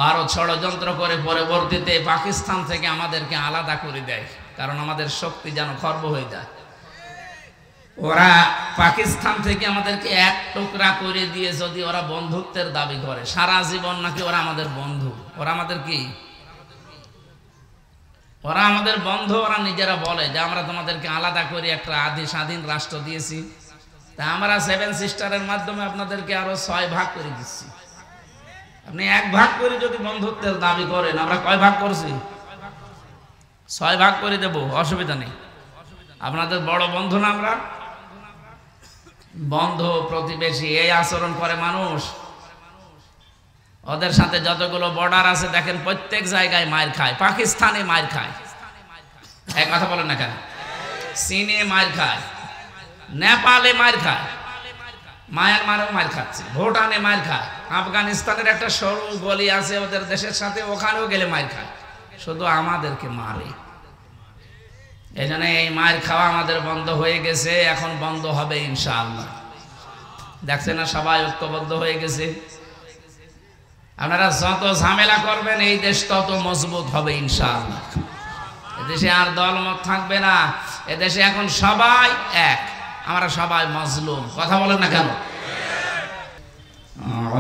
ভারত ষড়যন্ত্র করে পরবর্তীতে পাকিস্তান থেকে আমাদেরকে আলাদা করে দেয়, কারণ আমাদের শক্তি যেন খর্ব হয়ে যায়। ওরা পাকিস্তান থেকে আমাদেরকে এক টুকরা করে দিয়ে যদি ওরা বন্ধুত্বের দাবি করে, সারা জীবন নাকি ওরা আমাদের বন্ধু। ওরা আমাদের কি? ওরা আমাদের বন্ধু। ওরা নিজেরা বলে যে আমরা তোমাদেরকে আলাদা করে একটা আদি স্বাধীন রাষ্ট্র দিয়েছি, তা আমরা 7 সিস্টারের মাধ্যমে আপনাদেরকে আরো 6 ভাগ করে দিচ্ছি। আপনি 1 ভাগ করে যদি বন্ধুত্বের দাবি করেন, আমরা কয় ভাগ করছি? 6 ভাগ করে দেব, অসুবিধা নেই। আপনাদের বড় বন্ধু না আমরা? বন্ধু প্রতিবেশী এই আচরণ করে মানুষ। ওদের সাথে যতগুলো বর্ডার আছে দেখেন প্রত্যেক জায়গায় মার খায়। পাকিস্তানে মার খায়, এক কথা বলেন না কেন? চীনে মার খায়, নেপালে মার খায়, মায়ানমারেও মার খাচ্ছে, ভুটানে মার খায়, আফগানিস্তানের একটা সরু গলি আছে ওদের দেশের সাথে, ওখানেও গেলে মার খায়। শুধু আমাদেরকে মারে। এই জন্য এই মার খাওয়া আমাদের বন্ধ হয়ে গেছে, এখন বন্ধ হবে ইনশাআল্লাহ। দেখছেন না সবাই ঐক্যবদ্ধ হয়ে গেছে। আপনারা যত ঝামেলা করবেন এই দেশ তত মজবুত হবে ইনশাআল্লাহ। এদেশে আর দলমত থাকবে না। এদেশে এখন সবাই এক, আমরা সবাই মজলুম। কথা বলেন না কেন?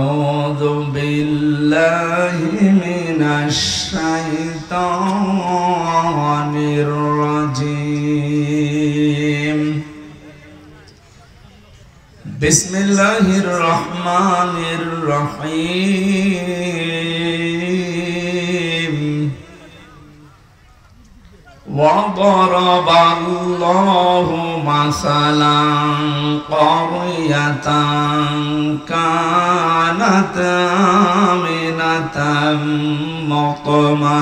আউযু বিল্লাহি মিনাশ শাইতানির রাজীম। বিসমিল্লাহির রহমানির রহিম। وضرب الله مثلا قرية كانت آمنة مطمئنة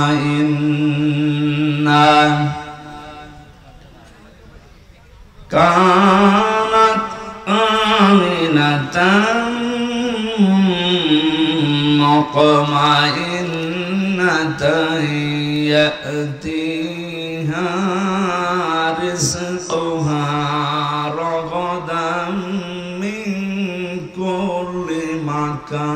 يأتيها رزقها رغدا من كل مكان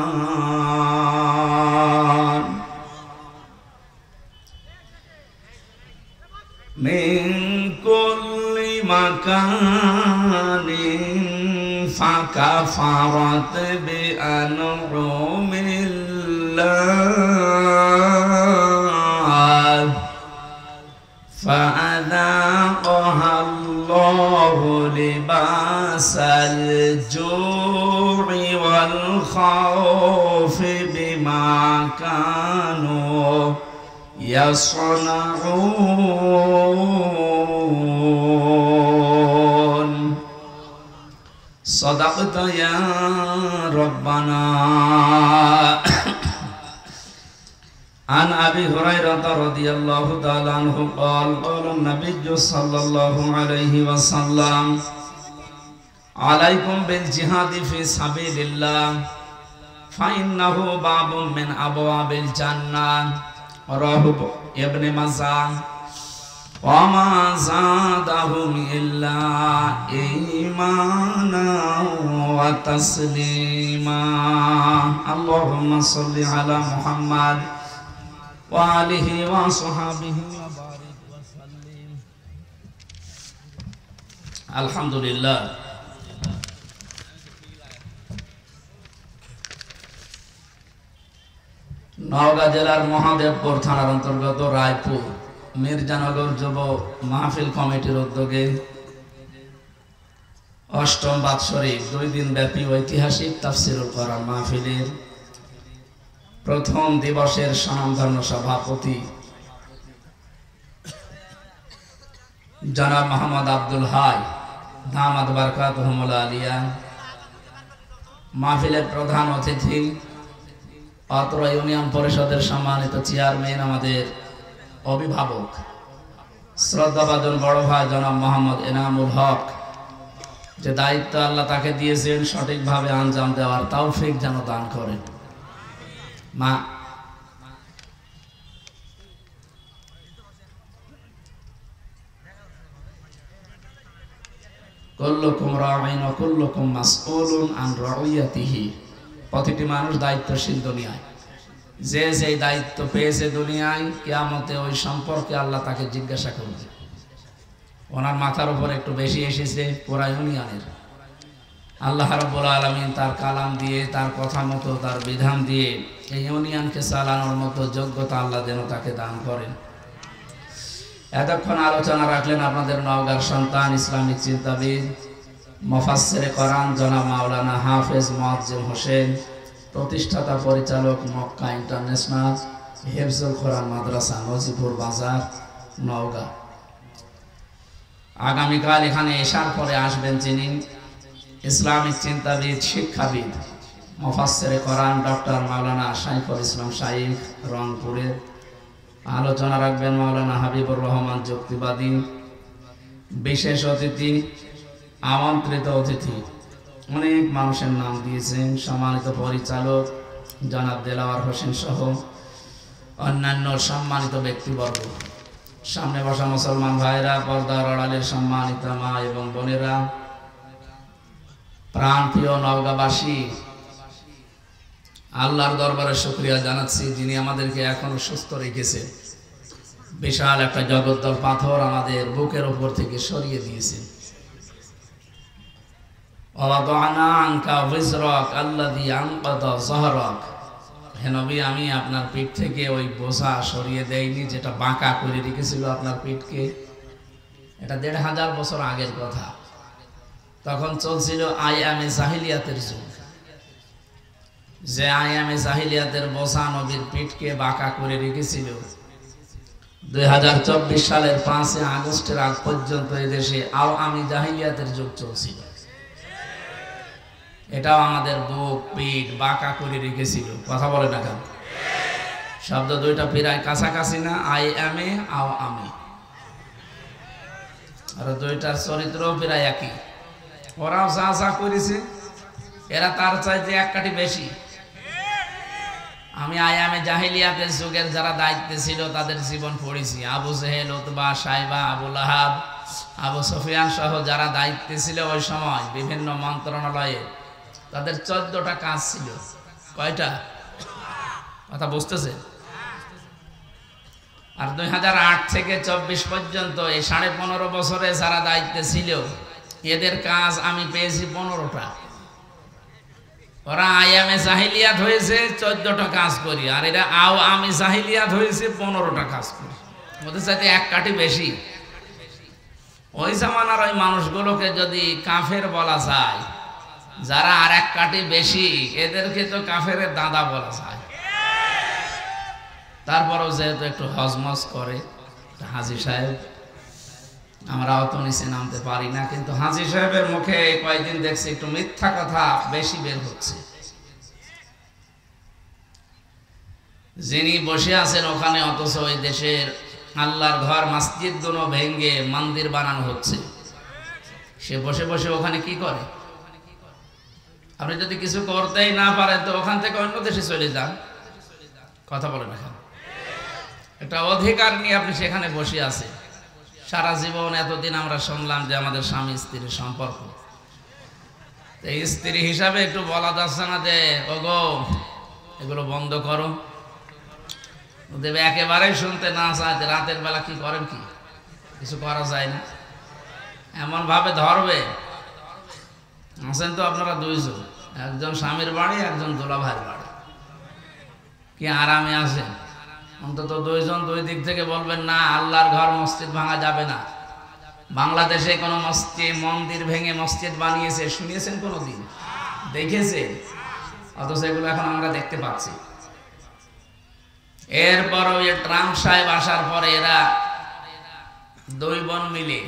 فكفرت بأنعم الله فأذاقها الله لباس الجوع والخوف بما كانوا يصنعون صدقت يا ربنا عن أبي هريرة رضي الله تعالى عنه قال قال النبي صلى الله عليه وسلم عليكم بالجهاد في سبيل الله فإنه باب من أبواب الجنة رواه ابن ماجه وما زادهم إلا إيمانا وتسليما اللهم صل على محمد وآله وصحبه وبارك وسلم الحمد لله নওগাঁ জেলার মহাদেবপুর থানার অন্তর্গত রায়পুর মির্জানগর যুব মাহফিল কমিটির উদ্যোগে অষ্টম বাৎসরিক 2 দিন ব্যাপী ঐতিহাসিক তাফসীরুল কোরআন মাহফিলের প্রথম দিবসের স্বনামধন্য সভাপতি জনাব মোহাম্মদ আব্দুল হাই দামাত বারকাতুহুল আলিয়া, মাহফিলের প্রধান অতিথি অত্র ইউনিয়ন পরিষদের সম্মানিত চেয়ারম্যান, আমাদের অভিভাবক শ্রদ্ধাভাজন বড় ভাই জনাব মোহাম্মদ এনামুল হক, যে দায়িত্ব আল্লাহ তাকে দিয়েছেন সঠিকভাবে আঞ্জাম দেওয়ার তৌফিক যেন দান করেন। মা কুল্লুকুম রাঈন ওয়া কুল্লুকুম মাসউলুন আন রাইয়াতিহি, প্রতিটি মানুষ দায়িত্বশীল দুনিয়ায়। যে যে দায়িত্ব পেয়েছে দুনিয়ায়, কিয়ামতে ওই সম্পর্কে আল্লাহ তাকে জিজ্ঞাসা করবে। ওনার মাথার উপর একটু বেশি এসেছে পুরা ইউনিয়নের। আল্লাহ রাব্বুল আলামিন তার কালাম দিয়ে, তার কথা মতো, তার বিধান দিয়ে এই ইউনিয়নকে চালানোর মতো যোগ্যতা আল্লাহ যেন তাকে দান করেন। এতক্ষণ আলোচনা রাখলেন আপনাদের নওগাঁর সন্তান, ইসলামিক চিন্তাবিদ, মুফাসসিরে কোরআন জনাব মাওলানা হাফেজ মুআজ্জেম হোসেন, প্রতিষ্ঠাতা পরিচালক মক্কা ইন্টারন্যাশনাল হিফজুল কোরআন মাদ্রাসা, নজিপুর বাজার, নওগাঁ। আগামীকাল এখানে এশার পরে আসবেন যিনি ইসলামিক চিন্তাবিদ, শিক্ষাবিদ, মুফাসসিরে কোরআন ডক্টর মাওলানা শাইখুল ইসলাম শাইখ, রংপুরের। আলোচনা রাখবেন মাওলানা হাবিবুর রহমান যুক্তিবাদী। বিশেষ অতিথি, আমন্ত্রিত অতিথি, অনেক মানুষের নাম দিয়েছেন, সম্মানিত পরিচালক জনাব দেলাওয়ার হোসেন সহ অন্যান্য সম্মানিত ব্যক্তিবর্গ, সামনে বসা মুসলমান ভাইরা, পর্দার আড়ালের সম্মানিত মা এবং বোনেরা, প্রাণপ্রিয় নওগাঁবাসী, আল্লাহর দরবারে শুকরিয়া জানাচ্ছি যিনি আমাদেরকে এখনো সুস্থ রেখেছেন। বিশাল একটা জগদ্দল পাথর আমাদের বুকের উপর থেকে সরিয়ে দিয়েছেন। ওয়াদানা আনকা বিজরাক আল্লাযী আনকাযা যহরাক। হে নবী, আমি আপনার পিঠ থেকে ওই বোঝা সরিয়ে দেইনি যেটা বাঁকা করে রেখেছিল আপনার পিঠকে। এটা ১৫০০ বছর আগের কথা। তখন চলছিল আইয়ামে জাহিলিয়াতের যুগ। যে আইয়ামে জাহিলিয়াতের বোঝা নবীর পিঠকে বাঁকা করে রেখেছিল, ২০২৪ সালের ৫ আগস্টের আগ পর্যন্ত এদেশে আওয়ামী জাহিলিয়াতের যুগ চলছিল। এটাও আমাদের বুক পিঠ বাঁকা করে রেখেছিল। কথা বলে না কেন? শব্দ দুইটা প্রায় কাছাকাছি না? আইয়ামে, আওয়ামী, আর দুইটার চরিত্র প্রায় একই। ওরাও যা যা করেছে, এরা তার চাইতে এক কাঠি বেশি। আমি আয়ামে জাহিলিয়াতের যুগের যারা দায়িত্বে ছিল তাদের জীবন পড়েছি। আবু জেহেল, উতবা, সাইবা, আবু লাহাব, আবু সুফিয়ান সহ যারা দায়িত্বে ছিল ওই সময় বিভিন্ন মন্ত্রণালয়ে, তাদের 14টা কাজ ছিল। কয়টা? কথা বুঝতেছে? আর ২০০৮ থেকে ২৪ পর্যন্ত এই ১৫.৫ বছরে যারা দায়িত্বে ছিল, এদের কাজ আমি পেয়েছি 15টা। ওরা আয়ামে জাহিলিয়াত হয়েছে 14টা কাজ করি, আর এরা আওয়ামী জাহিলিয়াত হয়েছে 15টা কাজ করি। ওদের সাথে এক কাঠি বেশি। ওই জামানার ওই মানুষগুলোকে যদি কাফের বলা যায়, যারা আর এক কাঠি বেশি, এদেরকে তো কাফের দাদা বলা যায়। তারপরেও যেহেতু একটু হজমজ করে হাজী সাহেব, আমরা অত নিচে নামতে পারি না, কিন্তু হাজী সাহেবের মুখে কয়েকদিন দেখছি একটু মিথ্যা কথা বেশি বের হচ্ছে। যিনি বসে আছেন ওখানে, অথচ ওই দেশের আল্লাহর ঘর মসজিদ গুলো ভেঙ্গে মন্দির বানানো হচ্ছে। সে বসে বসে ওখানে কি করে? আপনি যদি কিছু করতেই না পারেন তো ওখান থেকে অন্য দেশে চলে যান। কথা বলে না, একটা অধিকার নিয়ে আপনি সেখানে বসে আছেন। সারা জীবন এতদিন আমরা শুনলাম যে আমাদের স্বামী স্ত্রীর সম্পর্ক, এই স্ত্রী হিসাবে একটু বলা যাচ্ছে না যে ওগো এগুলো বন্ধ করো? দেবে একেবারেই শুনতে না চায়। রাতের বেলা কি করেন? কি কিছু করা যায় না, এমন ভাবে ধরবে। আছেন তো আপনারা দুইজন, একজন স্বামীর বাড়ি, একজন দোলাভাইয়ের বাড়ি, কি আরামে আছেন? অন্তত দুইজন দুই দিক থেকে বলবেন না আল্লাহর ঘর মসজিদ ভাঙা যাবে না। বাংলাদেশে কোনো মন্দির ভেঙে মসজিদ বানিয়েছে শুনিয়েছেন কোনোদিন? দেখেছেন? অথচ এগুলো এখন আমরা দেখতে পাচ্ছি। এরপরও ট্রাম্প সাহেব আসার পরে এরা দুই বোন মিলে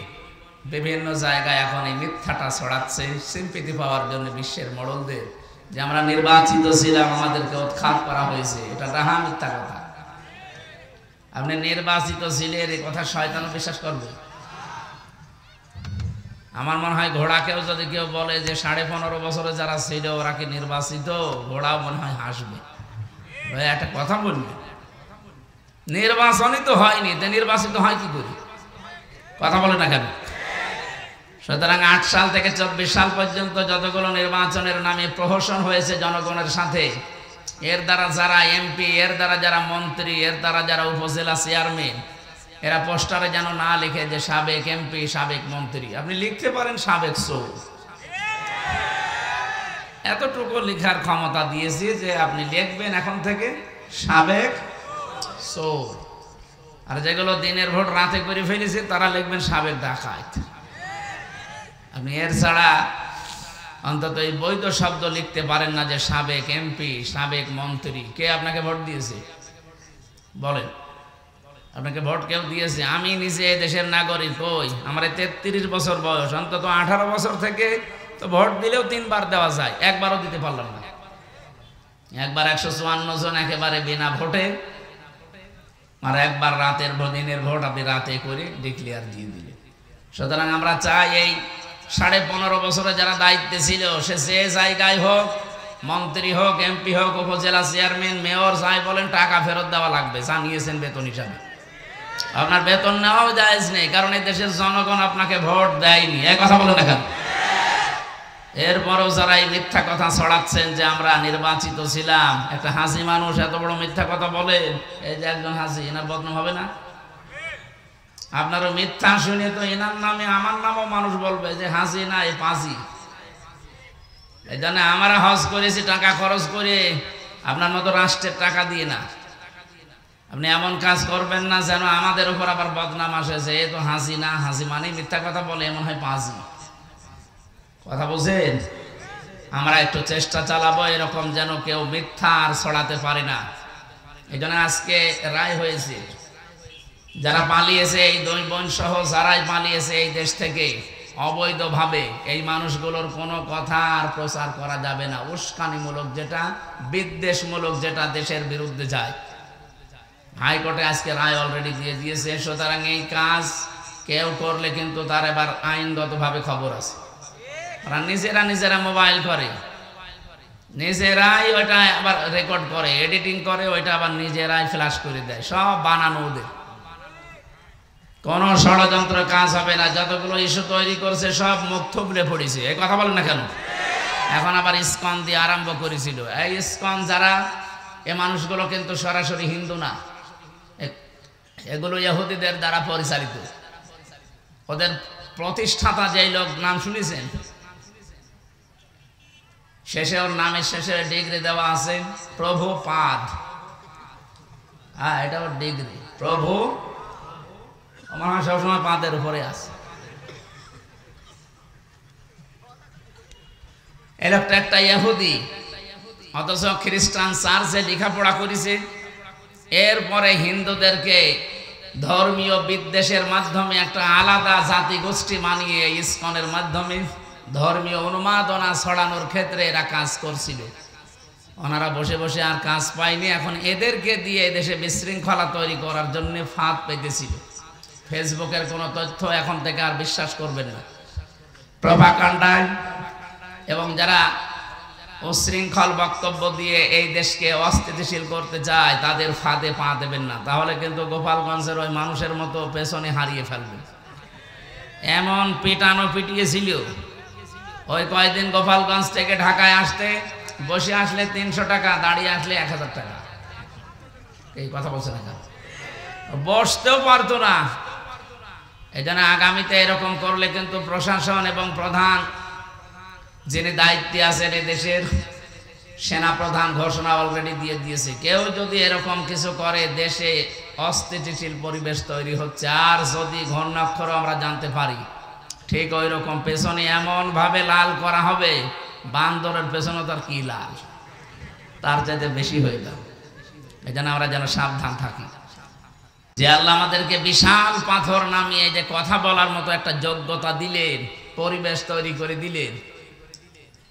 বিভিন্ন জায়গায় এখন এই মিথ্যাটা ছড়াচ্ছে সিম্পিতি পাওয়ার জন্য বিশ্বের মডলদের, যে আমরা নির্বাচিত ছিলাম, আমাদেরকে উৎখাত করা হয়েছে। এটা রাহা মিথ্যা কথা। আপনি নির্বাচিত ছিলেন, এই কথা শয়তানও বিশ্বাস করবে? আমার মনে হয় ঘোড়াকেও যদি কেউ বলে যে 15.5 বছরে যারা ছিল ওরা কি নির্বাচিত, ঘোড়াও মনে হয় হাসবে। একটা কথা বলবে, নির্বাচনই তো হয়নি, নির্বাচিত হয় কি করে? কথা বলে না কেন? সুতরাং 8 সাল থেকে 24 সাল পর্যন্ত যতগুলো নির্বাচনের নামে প্রহসন হয়েছে জনগণের সাথে, এর দ্বারা যারা এমপি, এর দ্বারা যারা মন্ত্রী, এর দ্বারা যারা উপজেলা চেয়ারম্যান, এরা পোস্টারে যেন না লিখে যে সাবেক এমপি, সাবেক মন্ত্রী। আপনি লিখতে পারেন সাবেক চোর, এতটুকু লেখার ক্ষমতা দিয়েছি যে আপনি লিখবেন এখন থেকে সাবেক চোর। আর যেগুলো দিনের ভোট রাতে করে ফেলেছে তারা লিখবেন সাবেক ডাকাত। আপনি এর ছাড়া অন্তত এই বৈধ শব্দ লিখতে পারেন না যে সাবেক এমপি, সাবেক মন্ত্রী। কে আপনাকে ভোট দিয়েছে বলেন? আপনাকে ভোট কেউ দিয়েছে? আমি নিজে দেশের নাগরিক হই, আমার 33 বছর বয়স, অন্তত 18 বছর থেকে তো ভোট দিলেও 3 বার দেওয়া যায়, একবারও দিতে পারলাম না। একবার 154 জন একেবারে বিনা ভোটে, আর একবার রাতের দিনের ভোট আপনি রাতে করে ডিক্লেয়ার দিয়ে দিলেন। সুতরাং আমরা চাই এই 15.5 বছরে যারা দায়িত্বে ছিল, সে যে জায়গায় হোক, মন্ত্রী হোক, এমপি হোক, উপজেলা চেয়ারম্যান, মেয়র, যাই বলেন, টাকা ফেরত দেওয়া লাগবে। জানিয়েছেন বেতন হিসাবে, আপনার বেতন নেওয়াও জায়েজ নেই, কারণ এই দেশের জনগণ আপনাকে ভোট দেয়নি। এক কথা বলেন না কেন? এরপরও যারা এই মিথ্যা কথা ছড়াচ্ছেন যে আমরা নির্বাচিত ছিলাম, একটা হাসি মানুষ এত বড় মিথ্যা কথা বলে, এই যে একজন হাসি, এনার বদনাম হবে না? আপনারও মিথ্যা শুনে তো এনার নামে আমার নামও মানুষ বলবে যে হাসি না, এই পাঁচি। এই জন্য আমরা হজ করেছি টাকা খরচ করে, আপনার মতো রাষ্ট্রের টাকা দিয়ে না। আপনি এমন কাজ করবেন না যেন আমাদের উপর আবার বদনাম আসে যে এ তো হাসি না, হাসি মানে মিথ্যা কথা বলে, এমন হয় পাঁচি। কথা বুঝেন? আমরা একটু চেষ্টা চালাবো এরকম যেন কেউ মিথ্যা আর ছড়াতে পারে না। এই জন্য আজকে রায় হয়েছে, যারা পালিয়েছে, এই 2 বোন সহ যারাই পালিয়েছে এই দেশ থেকে অবৈধভাবে, এই মানুষগুলোর কোনো কথা আর প্রচার করা যাবে না। উস্কানিমূলক যেটা, বিদ্বেষমূলক যেটা দেশের বিরুদ্ধে যায়। হাইকোর্টে আজকে রায় অলরেডি দিয়ে দিয়েছে। সুতরাং এই কাজ কেউ করলে কিন্তু তার এবার আইনগতভাবে খবর আছে। ওরা নিজেরা মোবাইল করে, নিজেরাই ওইটা আবার রেকর্ড করে, এডিটিং করে, ওইটা আবার নিজেরাই ফ্ল্যাশ করে দেয়। সব বানানো ওদের, কোনো ষড়যন্ত্র কাজ হবে না। যতগুলো ইস্যু তৈরি করছে সব মুখ থুবড়ে পড়েছে। এই কথা বলেন না কেন? এখন আবার ইসকন দিয়ে আরম্ভ করেছিল। এই ইসকন যারা, এ মানুষগুলো কিন্তু সরাসরি হিন্দু না, এগুলো ইহুদিদের দ্বারা পরিচালিত। ওদের প্রতিষ্ঠাতা যেই লোক, নাম শুনেছেন? শেষে ওর নামের শেষে ডিগ্রি দেওয়া আছে প্রভুপাদ। হ্যাঁ, এটা ওর ডিগ্রি, প্রভু। আমার হয় সবসময় পাদের উপরে আছে। এই লোকটা একটা ইহুদি, অথচ খ্রিস্টান চার্চে লেখাপড়া করেছে। এরপরে হিন্দুদেরকে ধর্মীয় বিদ্বেষের মাধ্যমে একটা আলাদা জাতি গোষ্ঠী মানিয়ে ইসকনের মাধ্যমে ধর্মীয় উন্মাদনা ছড়ানোর ক্ষেত্রে এরা কাজ করছিল। ওনারা বসে বসে আর কাজ পায়নি, এখন এদেরকে দিয়ে দেশে বিশৃঙ্খলা তৈরি করার জন্য ফাঁদ পেতেছিল। ফেসবুকের কোনো তথ্য এখন থেকে আর বিশ্বাস করবেন না। প্রভাকাণ্ডায় এবং যারা উশৃঙ্খল বক্তব্য দিয়ে এই দেশকে অস্থিতিশীল করতে চায়, তাদের ফাঁদে পা দেবেন না, তাহলে কিন্তু গোপালগঞ্জের ওই মানুষের মতো পেছনে হারিয়ে ফেলবে। এমন পিটানো পিটিয়েছিল, ওই কয়েকদিন গোপালগঞ্জ থেকে ঢাকায় আসতে, বসে আসলে 300 টাকা, দাঁড়িয়ে আসলে 1000 টাকা। এই কথা বলছে না, বসতেও পারতো না। এই জন্য আগামীতে এরকম করলে কিন্তু প্রশাসন এবং প্রধান যিনি দায়িত্বে আছেন এই দেশের, সেনা প্রধান ঘোষণা অলরেডি দিয়ে দিয়েছে, কেউ যদি এরকম কিছু করে দেশে অস্থিতিশীল পরিবেশ তৈরি হচ্ছে। আর যদি ঘূর্ণাক্ষর আমরা জানতে পারি, ঠিক ওই রকম পেছনে এমন ভাবে লাল করা হবে, বান্দরের পেছনে তার কি লাল, তার চাইতে বেশি হয়ে যাবে। এই জন্য আমরা যেন সাবধান থাকি। যে আল্লাহ আমাদেরকে বিশাল পাথর নামিয়ে যে কথা বলার মতো একটা যোগ্যতা দিলেন, পরিবেশ তৈরি করে দিলেন,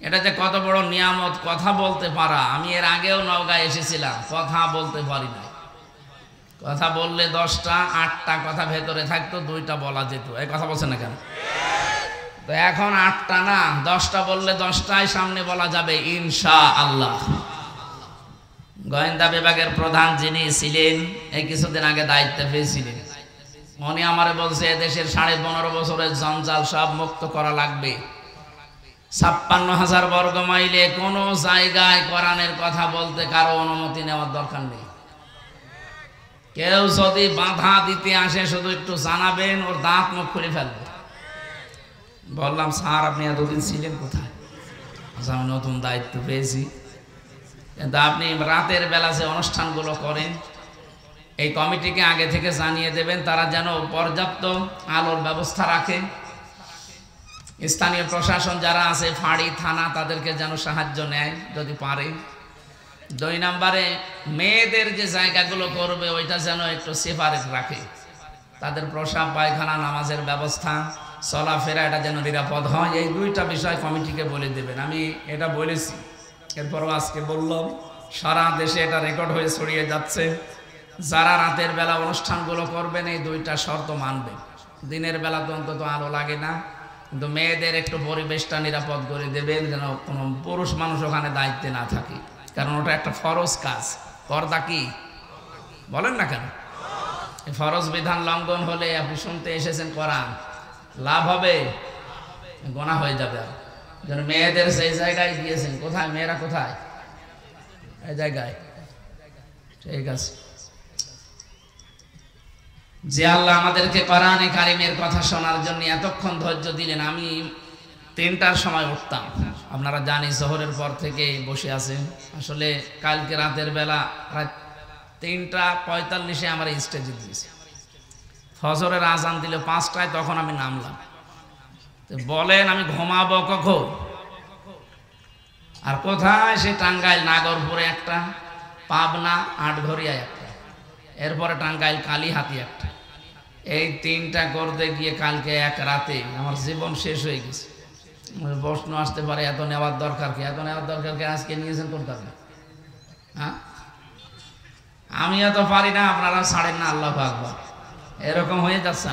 এটা যে কত বড় নিয়ামত, কথা বলতে পারা। আমি এর আগেও নওগাঁয় এসেছিলাম, কথা বলতে পারি না। কথা বললে 10টা 8টা কথা ভেতরে থাকতো, 2টা বলা যেত। এই কথা বলছেন না কেন? তো এখন 8টা না, 10টা বললে 10টাই সামনে বলা যাবে ইনশাআল্লাহ। গোয়েন্দা বিভাগের প্রধান যিনি ছিলেন, এই কিছুদিন আগে দায়িত্বে পেয়েছিলেন, উনি আমারে বলছে এদেশের 15.5 বছরের জঞ্জাল সব মুক্ত করা লাগবে। 56,000 বর্গ মাইলে কোনো জায়গায় কোরআনের কথা বলতে কারো অনুমতি নেওয়ার দরকার নেই। কেউ যদি বাধা দিতে আসে শুধু একটু জানাবেন, ওর দাঁত মুখ খুলে ফেলবে। বললাম, স্যার আপনি এতদিন ছিলেন কোথায়? আমি নতুন দায়িত্ব পেয়েছি। কিন্তু আপনি রাতের বেলা যে অনুষ্ঠানগুলো করেন, এই কমিটিকে আগে থেকে জানিয়ে দেবেন, তারা যেন পর্যাপ্ত আলোর ব্যবস্থা রাখে। স্থানীয় প্রশাসন যারা আছে, ফাঁড়ি থানা, তাদেরকে যেন সাহায্য নেয় যদি পারে। 2 নম্বরে মেয়েদের যে জায়গাগুলো করবে ওইটা যেন একটু সেপারেট রাখে। তাদের প্রসাব পায়খানা, নামাজের ব্যবস্থা, চলাফেরা, এটা যেন নিরাপদ হয়। এই 2টা বিষয় কমিটিকে বলে দেবেন। আমি এটা বলেছি, এরপরও আজকে বললাম, সারা দেশে এটা রেকর্ড হয়ে ছড়িয়ে যাচ্ছে। যারা রাতের বেলা অনুষ্ঠানগুলো করবেন এই 2টা শর্ত মানবে। দিনের বেলা তো অন্তত আলো লাগে না, কিন্তু মেয়েদের একটু পরিবেশটা নিরাপদ করে দেবেন, যেন কোনো পুরুষ মানুষ ওখানে দায়িত্বে না থাকে, কারণ ওটা একটা ফরজ কাজ। পর্দা কি বলেন না কেন? এই ফরজ বিধান লঙ্ঘন হলে আপনি শুনতে এসেছেন কোরআন, লাভ হবে, গোনা হয়ে যাবে। যেন মেয়েদের সেই জায়গায় দিয়েছেন। কোথায় মেয়েরা? কোথায়? এই জায়গায়। ঠিক আছে। যে আল্লাহ আমাদেরকে কোরআনে কারিমের কথা শোনার জন্য এতক্ষণ ধৈর্য দিলেন। আমি 3টার সময় উঠতাম, আপনারা জানি জোহরের পর থেকে বসে আছেন। আসলে কালকে রাতের বেলা রাত 3:45 আমার স্টেজে দিয়েছে। ফজরের আজান দিল 5টায়, তখন আমি নামলাম। বলেন আমি ঘুমাবো কখন? আর কোথায়? সে টাঙ্গাইল নাগরপুরে একটা, পাবনা আটঘরিয়া একটা, এরপরে টাঙ্গাইল কালীহাতি একটা। এই 3টা করতে গিয়ে কালকে এক রাতে আমার জীবন শেষ হয়ে গেছে। প্রশ্ন আসতে পারে, এত নেওয়ার দরকার কি? এত নেওয়ার দরকার কি? আজকে নিয়েছেন কোন কারণে? হ্যাঁ, আমি এত পারি না, আপনারা ছাড়েন না, আল্লাহু আকবার। এরকম হয়ে যাচ্ছে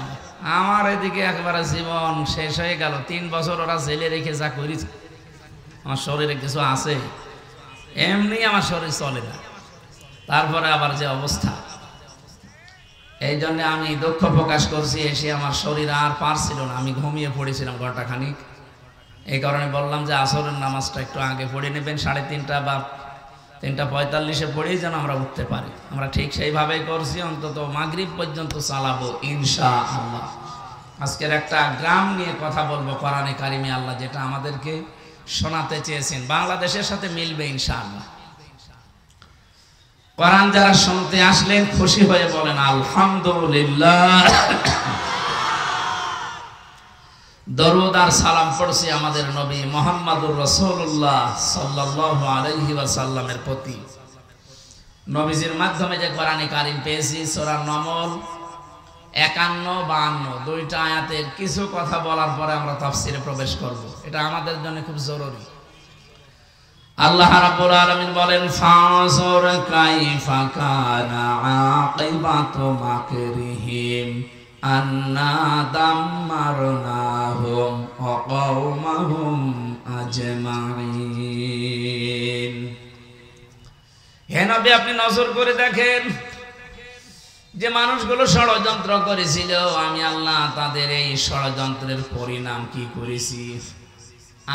আমার এদিকে একেবারে জীবন শেষ হয়ে গেল। 3 বছর ওরা জেলে রেখে যা করেছে, আমার শরীরে কিছু আছে, এমনি আমার শরীর চলে না, তারপরে আবার যে অবস্থা। এই জন্য আমি দুঃখ প্রকাশ করছি। এসে আমার শরীর আর পারছিল না, আমি ঘুমিয়ে পড়েছিলাম ঘন্টাখানিক। এই কারণে বললাম যে আসরের নামাজটা একটু আগে পড়ে নেবেন, 3:30 বা 3:45 পড়েই যেন আমরা উঠতে পারি। আমরা ঠিক সেইভাবেই করছি, অন্তত মাগরিব পর্যন্ত চালাবো ইনশাআল্লাহ। আজকের একটা গ্রাম নিয়ে কথা বলবো কোরআনে কারিমে আল্লাহ যেটা আমাদেরকে শোনাতে চেয়েছেন, বাংলাদেশের সাথে মিলবে ইনশাআল্লাহ। কোরআন যারা শুনতে আসলেন খুশি হয়ে বলেন আলহামদুলিল্লাহ। দরুদ আর সালাম পড়ছি আমাদের নবী মুহাম্মদুর রাসূলুল্লাহ সাল্লাল্লাহু আলাইহি ওয়াসাল্লামের প্রতি। নবীজির মাধ্যমে যে কোরআনে কারিম পেয়েছি, সূরা নমল 51-52 2টা আয়াতের কিছু কথা বলার পরে আমরা তাফসিরে প্রবেশ করব। এটা আমাদের জন্য খুব জরুরি। আল্লাহ রাব্বুল আলামিন বলেন, ফাযুর কাইফা কানা আকিবাতু মাকরিহিম আন্না দাম্মারনাহুম ওয়া কওমাহুম আজমাইন। হে নবী, আপনি নজর করে দেখেন যে মানুষগুলো ষড়যন্ত্র করেছিল, আমি আল্লাহ তাদের এই ষড়যন্ত্রের পরিণাম কি করেছি।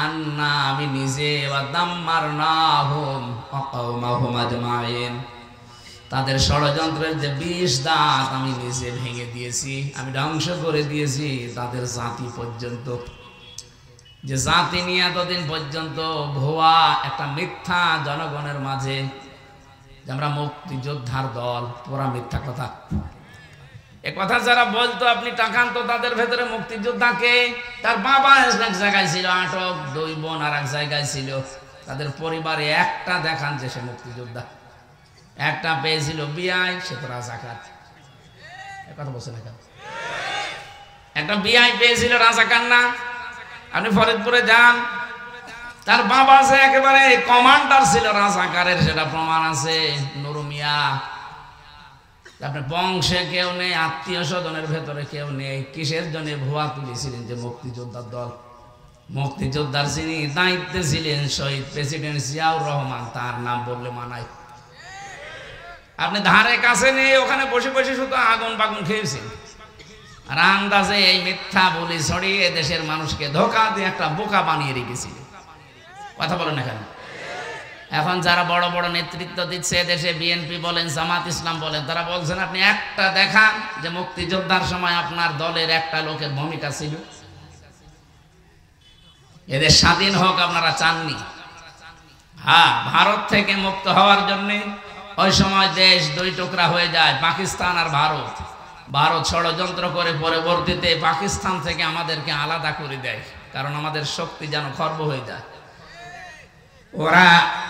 আন্না, আমি নিজে, ওয়া দাম্মারনাহুম ওয়া কওমাহুম আজমাইন, তাদের ষড়যন্ত্রের যে 20 দাঁত আমি নিজে ভেঙে দিয়েছি, আমি ধ্বংস করে দিয়েছি তাদের জাতি পর্যন্ত। যে জাতি নিয়ে এতদিন পর্যন্ত ভুয়া একটা মিথ্যা জনগণের মাঝে যে আমরা মুক্তিযোদ্ধার দল, পুরা মিথ্যা কথা। এ কথা যারা বলতো আপনি তাকান তো, তাদের ভেতরে মুক্তিযোদ্ধাকে, তার বাবা এক জায়গায় ছিল আটক, 2 বোন আর এক জায়গায় ছিল, তাদের পরিবারে একটা দেখান যে সে মুক্তিযোদ্ধা। একটা পেয়েছিল বিআই, সে তো রাজাকার। কথা বলছে না কেন? একটা বিআই পেয়েছিল রাজাকার না? আপনি ফরিদপুরে যান, তার বাবা যে একেবারে কমান্ডার ছিল রাজাকারের, সেটা প্রমাণ আছে। নুরু মিয়া, আপনার বংশে কেউ নেই, আত্মীয় স্বজনের ভেতরে কেউ নেই, কিসের জন্য ভুয়া তুলেছিলেন যে মুক্তিযোদ্ধার দল। মুক্তিযোদ্ধার যিনি দায়িত্বে ছিলেন শহীদ প্রেসিডেন্ট জিয়াউর রহমান, তার নাম বললে মানায়। আপনি ধারে কাছে নেই, ওখানে বসে বসে শুধু আগুন বাগুন খেয়েছেন। আর আন্দাজে এই মিথ্যা বলি ছড়িয়ে দেশের মানুষকে ধোঁকা দিয়ে একটা বোকা বানিয়ে রেখেছিল। কথা বলেন না কেন? এখন যারা বড় বড় নেতৃত্ব দিচ্ছে দেশে, বিএনপি বলেন, জামাত ইসলাম বলেন, তারা বলছেন আপনি একটা দেখান যে মুক্তিযোদ্ধার সময় আপনার দলের একটা লোকের ভূমিকা ছিল। এদের স্বাধীন হোক আপনারা চাননি। হ্যাঁ, ভারত থেকে মুক্ত হওয়ার জন্য ওই সময় দেশ দুই টুকরা হয়ে যায়, পাকিস্তান আর ভারত। ভারত ষড়যন্ত্র করে পরবর্তীতে পাকিস্তান থেকে আমাদেরকে আলাদা করে দেয়, কারণ আমাদের শক্তি যেন খর্ব হয়ে যায়। ওরা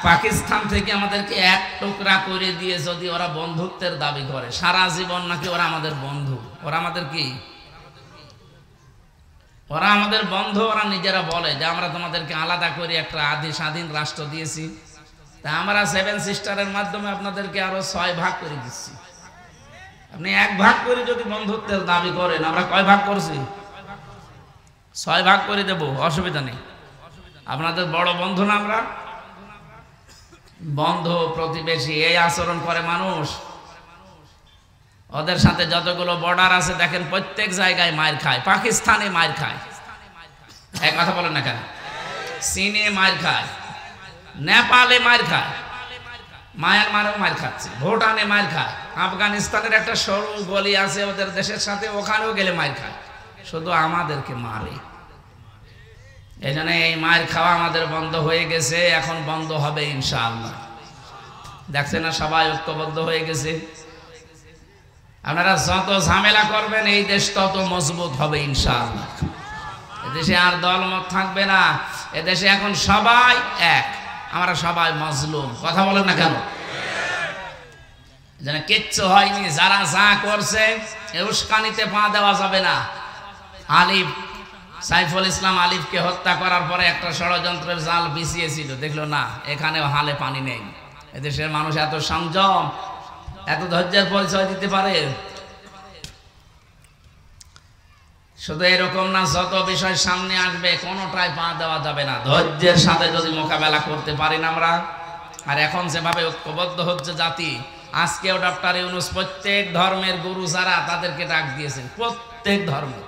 পাকিস্তান থেকে আমাদেরকে এক টুকরা করে দিয়ে যদি ওরা বন্ধুত্বের দাবি করে, সারা জীবন নাকি ওরা আমাদের বন্ধু। ওরা আমাদের কি? ওরা আমাদের বন্ধু। ওরা নিজেরা বলে যে আমরা তোমাদেরকে আলাদা করে একটা আদি স্বাধীন রাষ্ট্র দিয়েছি, তা আমরা 7 সিস্টারের মাধ্যমে আপনাদেরকে আরো 6 ভাগ করে দিচ্ছি। আপনি 1 ভাগ করে যদি বন্ধুত্বের দাবি করেন, আমরা কয় ভাগ করছি? 6 ভাগ করে দেব, অসুবিধা নেই। আপনাদের বড় বন্ধু না আমরা? বন্ধু প্রতিবেশী এই আচরণ করে মানুষ। ওদের সাথে যতগুলো বর্ডার আছে দেখেন প্রত্যেক জায়গায় মার খায়। পাকিস্তানে মার খায়, এক কথা বলেন না কেন? চীনে মার খায়, নেপালে মার খায়, মায়ানমারেও মার খাচ্ছে, ভুটানে মার খায়, আফগানিস্তানের একটা সরু গলি আছে ওদের দেশের সাথে, ওখানেও গেলে মার খায়। শুধু আমাদেরকে মারে। এই জন্য এই মায়ের খাওয়া আমাদের বন্ধ হয়ে গেছে, এখন বন্ধ হবে ইনশাআল্লাহ। দেখছেন না সবাই ঐক্যবদ্ধ হয়ে গেছে। আপনারা যত ঝামেলা করবেন এই দেশ তত মজবুত হবে ইনশাআল্লাহ। এদেশে আর দলমত থাকবে না। এদেশে এখন সবাই এক, আমরা সবাই মজলুম। কথা বলেন না কেন? যেন কিচ্ছু হয়নি। যারা যা করছে উস্কানিতে পা দেওয়া যাবে না। আলিফ, সাইফুল ইসলাম আলিফকে হত্যা করার পরে একটা ষড়যন্ত্রের জাল বিছিয়েছিল, দেখলো না এখানেও হালে পানি নেই। এদেশের মানুষ এত সংযম, এত ধৈর্যের পরিচয় দিতে পারে। শুধু এরকম না, যত বিষয় সামনে আসবে কোনোটাই পা দেওয়া যাবে না। ধৈর্যের সাথে যদি মোকাবেলা করতে পারি না আমরা। আর এখন যেভাবে ঐক্যবদ্ধ হচ্ছে জাতি, আজকেও ডক্টর ইউনূস প্রত্যেক ধর্মের গুরু যারা তাদেরকে ডাক দিয়েছেন, প্রত্যেক ধর্মের